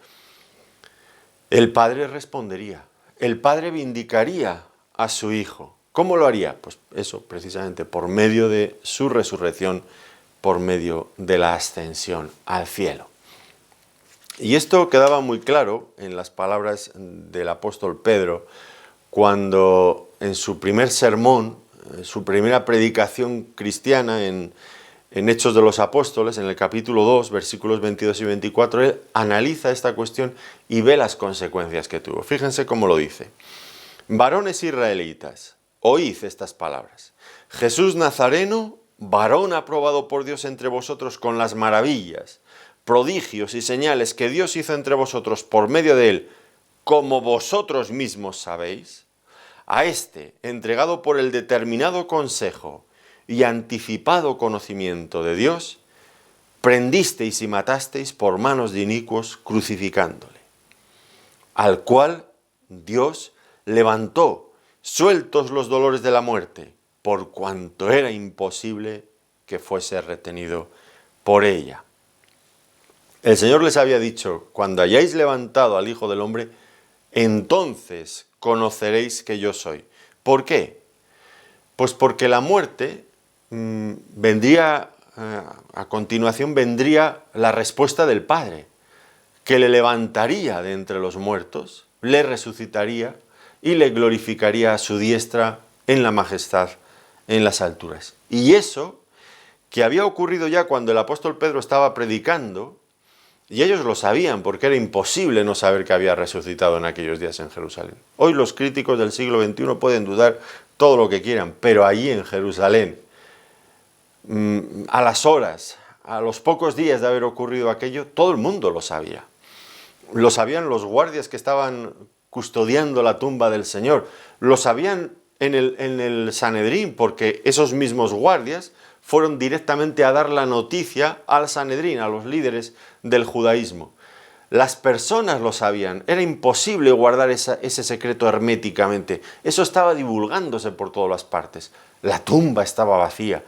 el Padre respondería. El Padre vindicaría a su Hijo. ¿Cómo lo haría? Pues eso, precisamente, por medio de su resurrección, por medio de la ascensión al cielo. Y esto quedaba muy claro en las palabras del apóstol Pedro, cuando en su primer sermón, su primera predicación cristiana en Hechos de los Apóstoles, en el capítulo 2, versículos 22 y 24, él analiza esta cuestión y ve las consecuencias que tuvo. Fíjense cómo lo dice. Varones israelitas, oíd estas palabras. Jesús Nazareno, varón aprobado por Dios entre vosotros con las maravillas, prodigios y señales que Dios hizo entre vosotros por medio de él, como vosotros mismos sabéis, a este, entregado por el determinado consejo y anticipado conocimiento de Dios, prendisteis y matasteis por manos de inicuos crucificándole, al cual Dios levantó, sueltos los dolores de la muerte, por cuanto era imposible que fuese retenido por ella. El Señor les había dicho, cuando hayáis levantado al Hijo del Hombre, entonces conoceréis que yo soy. ¿Por qué? Pues porque la muerte vendría, a continuación vendría la respuesta del Padre, que le levantaría de entre los muertos, le resucitaría y le glorificaría a su diestra en la majestad, en las alturas. Y eso, que había ocurrido ya cuando el apóstol Pedro estaba predicando, y ellos lo sabían porque era imposible no saber que había resucitado en aquellos días en Jerusalén. Hoy los críticos del siglo XXI pueden dudar todo lo que quieran, pero allí en Jerusalén, a las horas, a los pocos días de haber ocurrido aquello, todo el mundo lo sabía. Lo sabían los guardias que estaban custodiando la tumba del Señor. Lo sabían en el Sanedrín, porque esos mismos guardias fueron directamente a dar la noticia al Sanedrín, a los líderes del judaísmo. Las personas lo sabían, era imposible guardar ese secreto herméticamente. Eso estaba divulgándose por todas las partes. La tumba estaba vacía.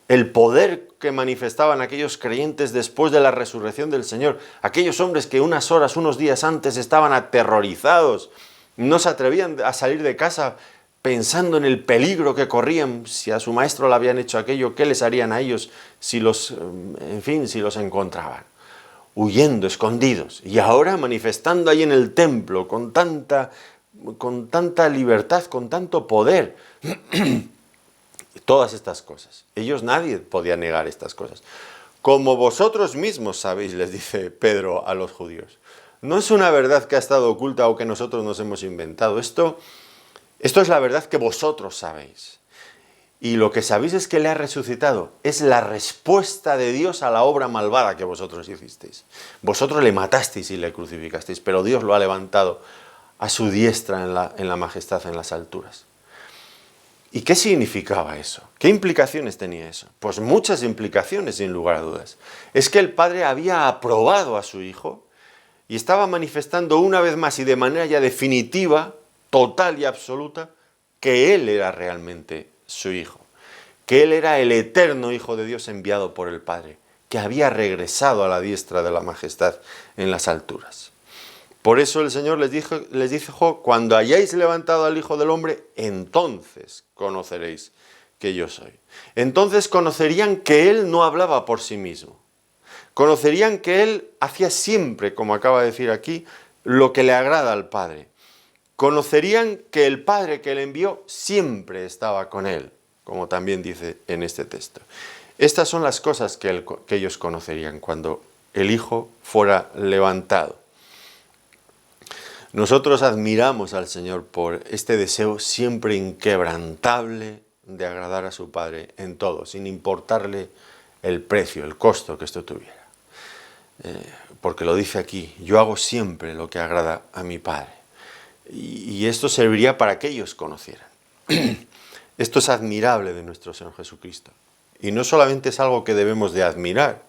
El poder que manifestaban aquellos creyentes después de la resurrección del Señor, aquellos hombres que unas horas, unos días antes estaban aterrorizados, no se atrevían a salir de casa pensando en el peligro que corrían, si a su maestro le habían hecho aquello, ¿qué les harían a ellos si los encontraban? Huyendo, escondidos, y ahora manifestando ahí en el templo con tanta libertad, con tanto poder. Todas estas cosas. Nadie podía negar estas cosas. Como vosotros mismos sabéis, les dice Pedro a los judíos. No es una verdad que ha estado oculta o que nosotros nos hemos inventado. Esto es la verdad que vosotros sabéis. Y lo que sabéis es que le ha resucitado. Es la respuesta de Dios a la obra malvada que vosotros hicisteis. Vosotros le matasteis y le crucificasteis, pero Dios lo ha levantado a su diestra en la majestad, en las alturas. ¿Y qué significaba eso? ¿Qué implicaciones tenía eso? Pues muchas implicaciones, sin lugar a dudas. Es que el Padre había aprobado a su Hijo y estaba manifestando una vez más y de manera ya definitiva, total y absoluta, que Él era realmente su Hijo, que Él era el eterno Hijo de Dios enviado por el Padre, que había regresado a la diestra de la majestad en las alturas. Por eso el Señor les dijo, cuando hayáis levantado al Hijo del Hombre, entonces conoceréis que yo soy. Entonces conocerían que Él no hablaba por sí mismo. Conocerían que Él hacía siempre, como acaba de decir aquí, lo que le agrada al Padre. Conocerían que el Padre que le envió siempre estaba con Él, como también dice en este texto. Estas son las cosas que ellos conocerían cuando el Hijo fuera levantado. Nosotros admiramos al Señor por este deseo siempre inquebrantable de agradar a su Padre en todo, sin importarle el precio, el costo que esto tuviera. Porque lo dice aquí, yo hago siempre lo que agrada a mi Padre. Y esto serviría para que ellos conocieran. Esto es admirable de nuestro Señor Jesucristo. Y no solamente es algo que debemos de admirar,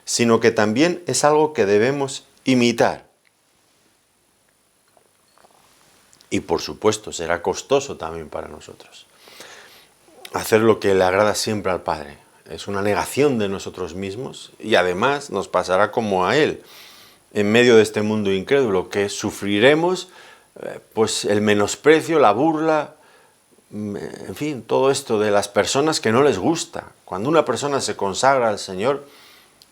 sino que también es algo que debemos imitar. Y por supuesto será costoso también para nosotros. Hacer lo que le agrada siempre al Padre. Es una negación de nosotros mismos y además nos pasará como a Él, en medio de este mundo incrédulo, que sufriremos pues el menosprecio, la burla, en fin, todo esto de las personas que no les gusta. Cuando una persona se consagra al Señor,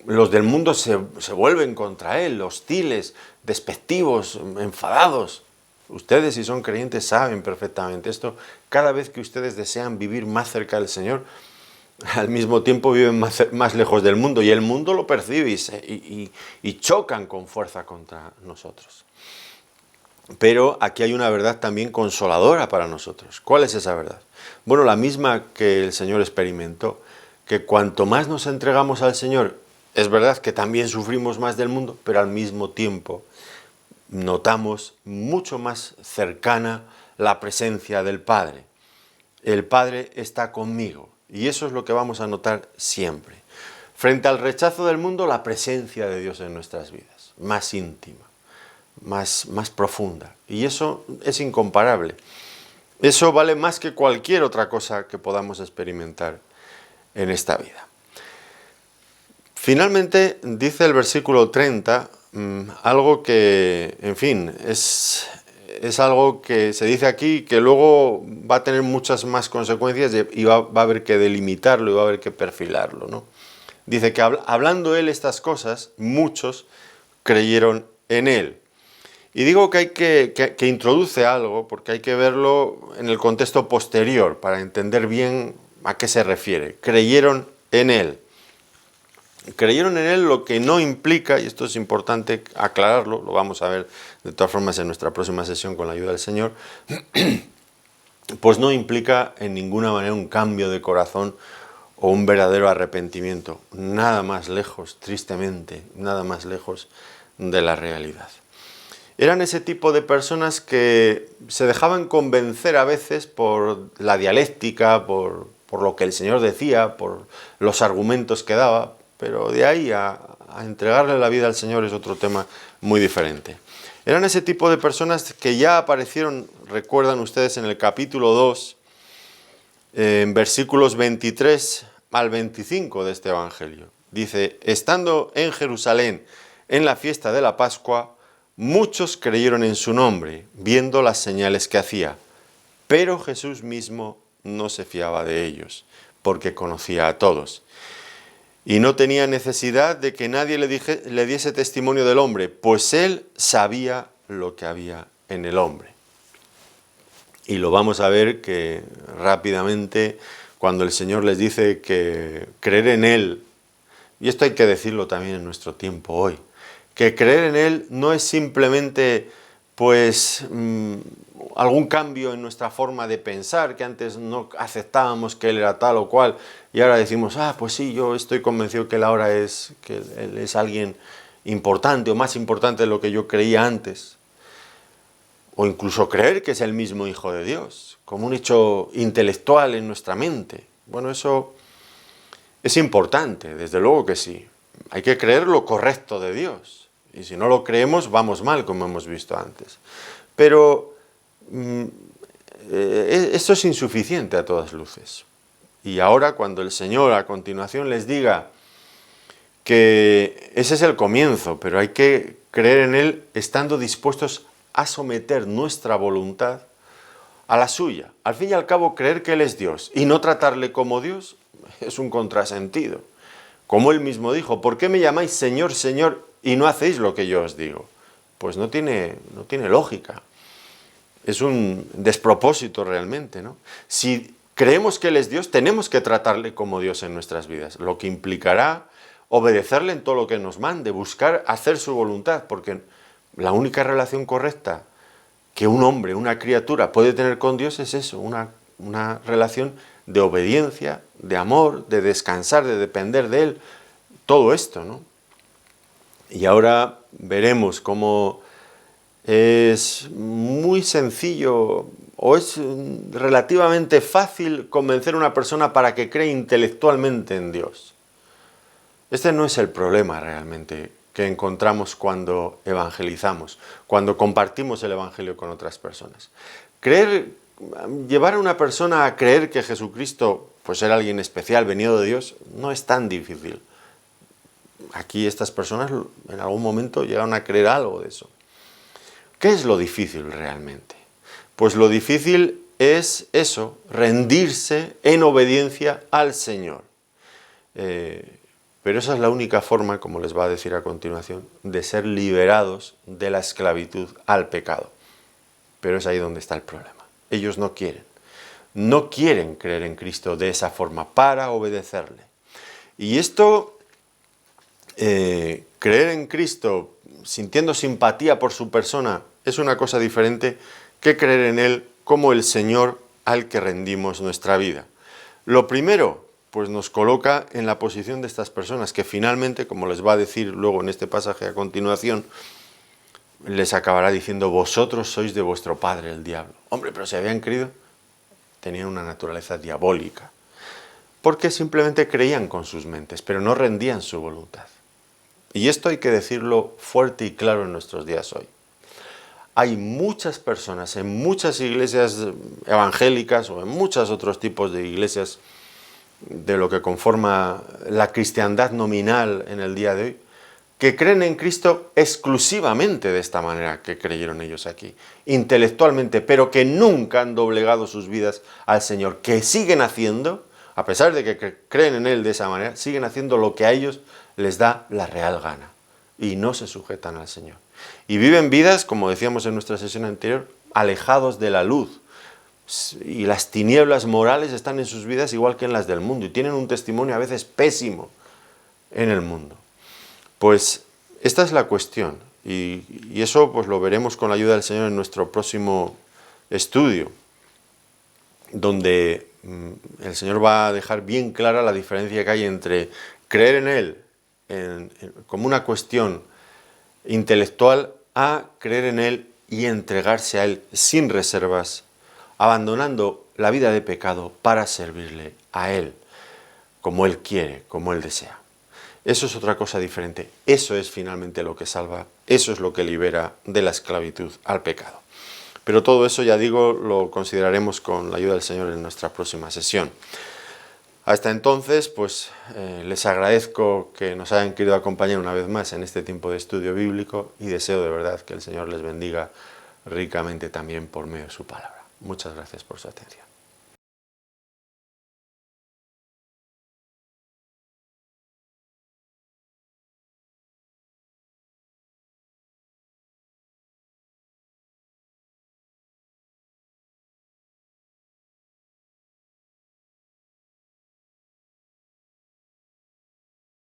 los del mundo se vuelven contra Él, hostiles, despectivos, enfadados. Ustedes, si son creyentes, saben perfectamente esto. Cada vez que ustedes desean vivir más cerca del Señor, al mismo tiempo viven más lejos del mundo, y el mundo lo percibe y chocan con fuerza contra nosotros. Pero aquí hay una verdad también consoladora para nosotros. ¿Cuál es esa verdad? Bueno, la misma que el Señor experimentó, que cuanto más nos entregamos al Señor, es verdad que también sufrimos más del mundo, pero al mismo tiempo notamos mucho más cercana la presencia del Padre. El Padre está conmigo, y eso es lo que vamos a notar siempre. Frente al rechazo del mundo, la presencia de Dios en nuestras vidas, más íntima, más profunda. Y eso es incomparable. Eso vale más que cualquier otra cosa que podamos experimentar en esta vida. Finalmente, dice el versículo 30, algo que, en fin, es algo que se dice aquí que luego va a tener muchas más consecuencias y va a haber que delimitarlo y va a haber que perfilarlo, ¿no? Dice que hablando él estas cosas, muchos creyeron en él. Y digo que hay que introduce algo, porque hay que verlo en el contexto posterior para entender bien a qué se refiere. Creyeron en él. Creyeron en él, lo que no implica, y esto es importante aclararlo, lo vamos a ver de todas formas en nuestra próxima sesión con la ayuda del Señor, pues no implica en ninguna manera un cambio de corazón o un verdadero arrepentimiento. Nada más lejos, tristemente, nada más lejos de la realidad. Eran ese tipo de personas que se dejaban convencer a veces por la dialéctica, por lo que el Señor decía, por los argumentos que daba, pero de ahí a entregarle la vida al Señor es otro tema muy diferente. Eran ese tipo de personas que ya aparecieron, recuerdan ustedes, en el capítulo 2, en versículos 23 al 25 de este Evangelio. Dice, estando en Jerusalén en la fiesta de la Pascua, muchos creyeron en su nombre, viendo las señales que hacía, pero Jesús mismo no se fiaba de ellos, porque conocía a todos. Y no tenía necesidad de que nadie le diese testimonio del hombre, pues él sabía lo que había en el hombre. Y lo vamos a ver que rápidamente, cuando el Señor les dice que creer en Él, y esto hay que decirlo también en nuestro tiempo hoy, que creer en Él no es simplemente algún cambio en nuestra forma de pensar, que antes no aceptábamos que Él era tal o cual, y ahora decimos, pues sí, yo estoy convencido que Él ahora Él es alguien importante o más importante de lo que yo creía antes. O incluso creer que es el mismo Hijo de Dios, como un hecho intelectual en nuestra mente. Bueno, eso es importante, desde luego que sí. Hay que creer lo correcto de Dios. Y si no lo creemos, vamos mal, como hemos visto antes. Pero esto es insuficiente a todas luces. Y ahora, cuando el Señor a continuación les diga que ese es el comienzo, pero hay que creer en Él estando dispuestos a someter nuestra voluntad a la suya. Al fin y al cabo, creer que Él es Dios y no tratarle como Dios es un contrasentido. Como Él mismo dijo, ¿por qué me llamáis Señor, Señor y no hacéis lo que yo os digo? Pues no tiene lógica. Es un despropósito realmente, ¿no? Si creemos que Él es Dios, tenemos que tratarle como Dios en nuestras vidas, lo que implicará obedecerle en todo lo que nos mande, buscar hacer su voluntad, porque la única relación correcta que un hombre, una criatura puede tener con Dios es eso, una relación de obediencia, de amor, de descansar, de depender de Él, todo esto, ¿no? Y ahora veremos cómo es muy sencillo o es relativamente fácil convencer a una persona para que cree intelectualmente en Dios. Este no es el problema realmente que encontramos cuando evangelizamos, cuando compartimos el Evangelio con otras personas. Llevar a una persona a creer que Jesucristo pues era alguien especial, venido de Dios, no es tan difícil. Aquí estas personas en algún momento llegaron a creer algo de eso. ¿Qué es lo difícil realmente? Pues lo difícil es eso, rendirse en obediencia al Señor. Pero esa es la única forma, como les va a decir a continuación, de ser liberados de la esclavitud al pecado. Pero es ahí donde está el problema. Ellos no quieren creer en Cristo de esa forma, para obedecerle. Y esto, creer en Cristo sintiendo simpatía por su persona, es una cosa diferente que creer en Él como el Señor al que rendimos nuestra vida. Lo primero, pues nos coloca en la posición de estas personas que finalmente, como les va a decir luego en este pasaje a continuación, les acabará diciendo, vosotros sois de vuestro padre el diablo. Hombre, pero si habían creído, tenían una naturaleza diabólica, porque simplemente creían con sus mentes, pero no rendían su voluntad. Y esto hay que decirlo fuerte y claro en nuestros días hoy. Hay muchas personas en muchas iglesias evangélicas o en muchos otros tipos de iglesias de lo que conforma la cristiandad nominal en el día de hoy, que creen en Cristo exclusivamente de esta manera que creyeron ellos aquí, intelectualmente, pero que nunca han doblegado sus vidas al Señor, que siguen haciendo, a pesar de que creen en Él de esa manera, siguen haciendo lo que a ellos les da la real gana y no se sujetan al Señor. Y viven vidas, como decíamos en nuestra sesión anterior, alejados de la luz. Y las tinieblas morales están en sus vidas igual que en las del mundo y tienen un testimonio a veces pésimo en el mundo. Pues esta es la cuestión y eso pues lo veremos con la ayuda del Señor en nuestro próximo estudio, donde el Señor va a dejar bien clara la diferencia que hay entre creer en Él como una cuestión intelectual a creer en Él y entregarse a Él sin reservas, abandonando la vida de pecado para servirle a Él, como Él quiere, como Él desea. Eso es otra cosa diferente. Eso es finalmente lo que salva, eso es lo que libera de la esclavitud al pecado. Pero todo eso, ya digo, lo consideraremos con la ayuda del Señor en nuestra próxima sesión. Hasta entonces, pues les agradezco que nos hayan querido acompañar una vez más en este tiempo de estudio bíblico y deseo de verdad que el Señor les bendiga ricamente también por medio de su palabra. Muchas gracias por su atención.